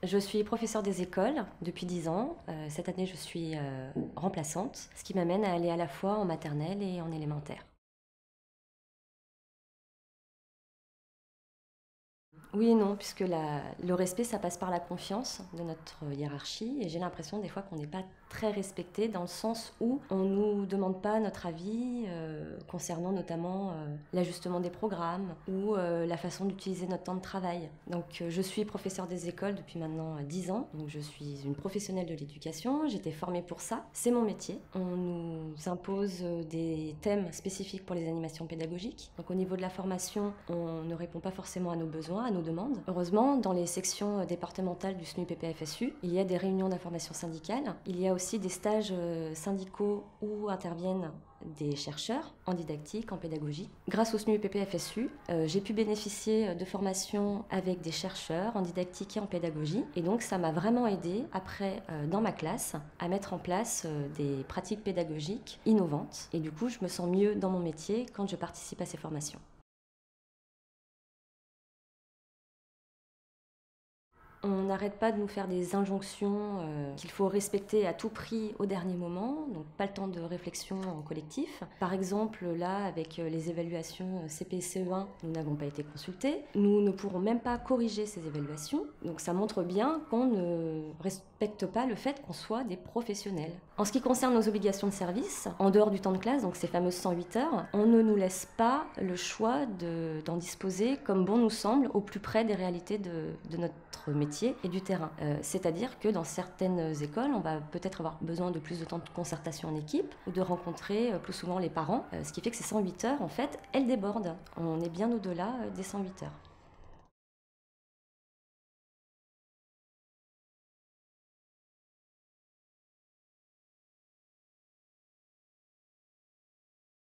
Je suis professeure des écoles depuis 10 ans. Cette année, je suis remplaçante, ce qui m'amène à aller à la fois en maternelle et en élémentaire. Oui et non, puisque le respect, ça passe par la confiance de notre hiérarchie. Et j'ai l'impression des fois qu'on n'est pas très respecté dans le sens où on ne nous demande pas notre avis concernant notamment l'ajustement des programmes ou la façon d'utiliser notre temps de travail. Donc je suis professeure des écoles depuis maintenant 10 ans. Donc je suis une professionnelle de l'éducation. J'étais formée pour ça. C'est mon métier. On nous impose des thèmes spécifiques pour les animations pédagogiques. Donc au niveau de la formation, on ne répond pas forcément à nos besoins, à nos demandes. Heureusement, dans les sections départementales du SNU-PPFSU, il y a des réunions d'information syndicale. Il y a aussi des stages syndicaux où interviennent des chercheurs en didactique, en pédagogie. Grâce au SNU-PPFSU, j'ai pu bénéficier de formations avec des chercheurs en didactique et en pédagogie. Et donc ça m'a vraiment aidé après dans ma classe à mettre en place des pratiques pédagogiques innovantes. Et du coup, je me sens mieux dans mon métier quand je participe à ces formations. On n'arrête pas de nous faire des injonctions qu'il faut respecter à tout prix au dernier moment, donc pas le temps de réflexion en collectif. Par exemple, là, avec les évaluations CP et CE1, nous n'avons pas été consultés. Nous ne pourrons même pas corriger ces évaluations. Donc ça montre bien qu'on ne respecte pas le fait qu'on soit des professionnels. En ce qui concerne nos obligations de service, en dehors du temps de classe, donc ces fameuses 108 heures, on ne nous laisse pas le choix d'en disposer comme bon nous semble, au plus près des réalités de notre métier et du terrain. C'est-à-dire que dans certaines écoles, on va peut-être avoir besoin de plus de temps de concertation en équipe ou de rencontrer plus souvent les parents, ce qui fait que ces 108 heures, en fait, elles débordent. On est bien au-delà des 108 heures.